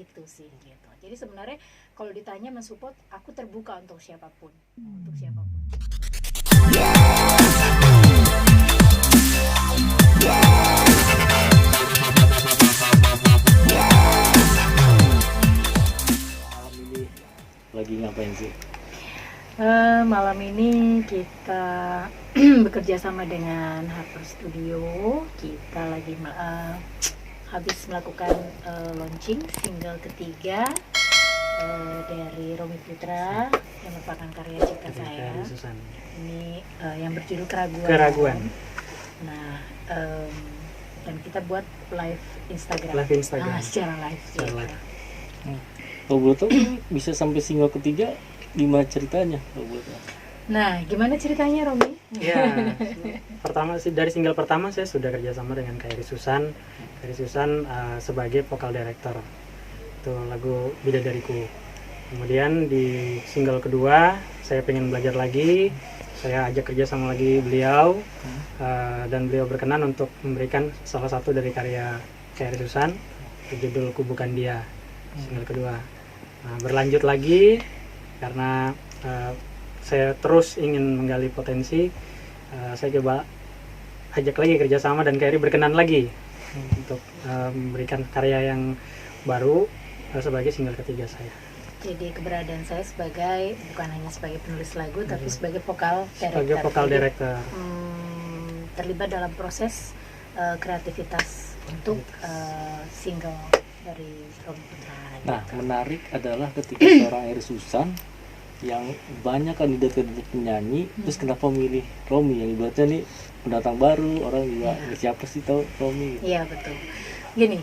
gitu sih gitu. Jadi sebenarnya kalau ditanya mensupport, aku terbuka untuk siapapun, untuk siapapun. Malam ini lagi ngapain sih? Malam ini kita bekerja sama dengan Harper Studio. Kita lagi habis melakukan launching single ketiga dari Romi Putra yang merupakan karya cipta saya. Ini yang berjudul Keraguan. Nah, dan kita buat live Instagram. Secara live. Kalau boleh tahu bisa sampai single ketiga gimana ceritanya? Kalau boleh tahu. Nah, gimana ceritanya, Romi? Ya, pertama sih dari single pertama saya sudah kerjasama dengan Kairi Susan sebagai vokal director. Itu lagu Bidadariku. Kemudian di single kedua saya pengen belajar lagi. Saya ajak kerja sama lagi beliau dan beliau berkenan untuk memberikan salah satu dari karya Kairi Susan, judul Ku Bukan Dia, single kedua. Nah, berlanjut lagi karena saya terus ingin menggali potensi, saya coba ajak lagi kerjasama dan Kairi berkenan lagi untuk memberikan karya yang baru sebagai single ketiga saya. Jadi keberadaan saya bukan hanya sebagai penulis lagu, tapi sebagai vokal director. Sebagai vokal director. Terlibat dalam proses kreativitas untuk single dari Romi Putra. Nah, menarik adalah ketika seorang Kairi Susan yang banyak kandidat-kandidat penyanyi, terus kenapa milih Romi yang ibaratnya nih pendatang baru, orang juga siapa sih tahu Romi? Iya betul. Gini,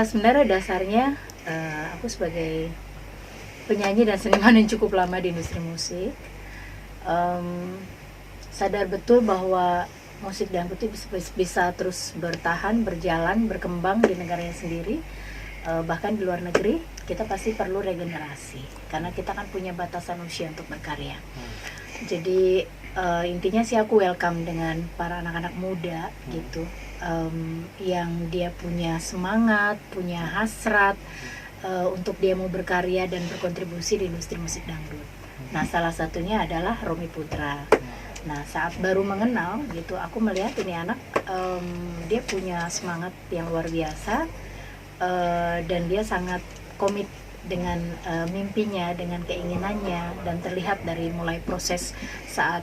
sebenarnya dasarnya aku sebagai penyanyi dan seniman yang cukup lama di industri musik, sadar betul bahwa musik dangdut itu bisa terus bertahan, berjalan, berkembang di negaranya sendiri, bahkan di luar negeri. Kita pasti perlu regenerasi karena kita kan punya batasan usia untuk berkarya. Jadi intinya sih aku welcome dengan para anak-anak muda gitu, yang dia punya semangat, punya hasrat untuk dia mau berkarya dan berkontribusi di industri musik dangdut. Nah, salah satunya adalah Romi Putra. Nah, saat baru mengenal gitu, aku melihat ini anak dia punya semangat yang luar biasa, dan dia sangat komit dengan mimpinya, dengan keinginannya, dan terlihat dari mulai proses saat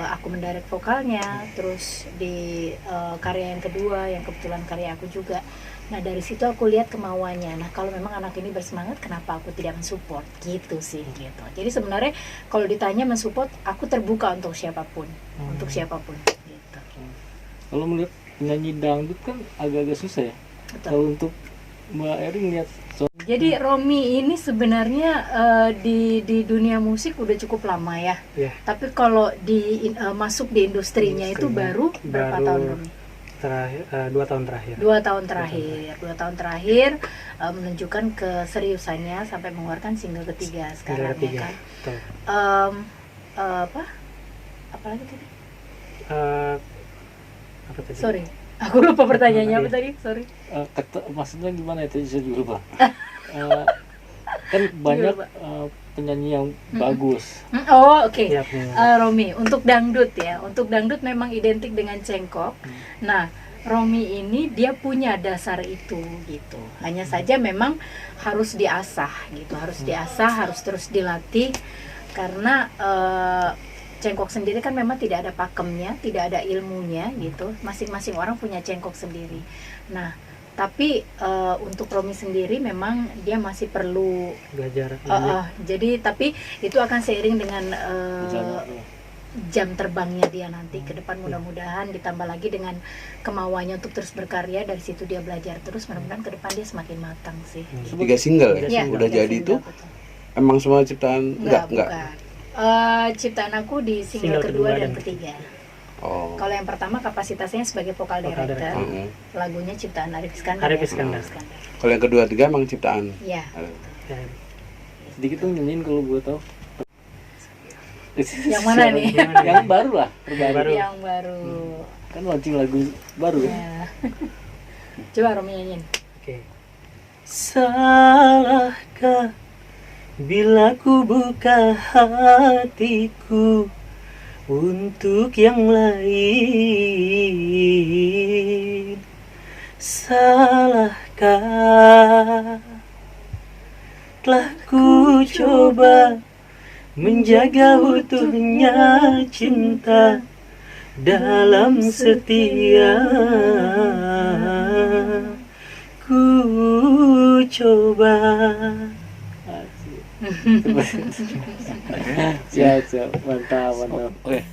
aku mendirect vokalnya, terus di karya yang kedua yang kebetulan karya aku juga. Nah, dari situ aku lihat kemauannya. Nah, kalau memang anak ini bersemangat, kenapa aku tidak mensupport? Gitu sih, gitu. Jadi sebenarnya kalau ditanya mensupport, aku terbuka untuk siapapun, untuk siapapun. Gitu. Kalau melihat penyanyi dangdut kan agak-agak susah ya. Betul. Kalau untuk Mbak Eri ngeliat Jadi Romi ini sebenarnya di dunia musik udah cukup lama ya. Yeah. Tapi kalau masuk di industrinya itu baru berapa tahun, Romi? 2 tahun terakhir. 2 tahun terakhir menunjukkan keseriusannya sampai mengeluarkan single ketiga sekarang ya kan. Apa lagi tadi? Apa tadi? Sorry, aku lupa pertanyaannya apa tadi. Sorry. maksudnya gimana itu saya juga lupa. Kan banyak penyanyi yang bagus. Oh oke. Iya, Romi untuk dangdut ya, untuk dangdut memang identik dengan cengkok. Nah, Romi ini dia punya dasar itu gitu. Hanya saja memang harus diasah gitu, harus terus dilatih karena cengkok sendiri kan memang tidak ada pakemnya, tidak ada ilmunya gitu. Masing-masing orang punya cengkok sendiri. Nah, tapi untuk Romi sendiri memang dia masih perlu belajar. Jadi tapi itu akan seiring dengan jam terbangnya dia nanti ke depan, mudah-mudahan ditambah lagi dengan kemauannya untuk terus berkarya. Dari situ dia belajar terus, mudah-mudahan ke depan dia semakin matang sih. 3 single ya? Udah jadi itu? Emang semua ciptaan? Enggak. Ciptaan aku di single kedua dan ketiga. Oh. Kalau yang pertama kapasitasnya sebagai vokal director, lagunya ciptaan Arif Iskandar. Kalau yang kedua tiga emang ciptaan? Iya. Sedikit dong nyanyiin kalau gue tahu. Yang mana nih? Yang baru lah, terbaru. Yang baru. Kan launching lagu baru ya. Coba Romi nyanyiin. Oke. Salahkah bila ku buka hatiku untuk yang lain? Salahkah telah ku coba menjaga utuhnya cinta dalam setia? Ku coba. Siap, mantap. Oke.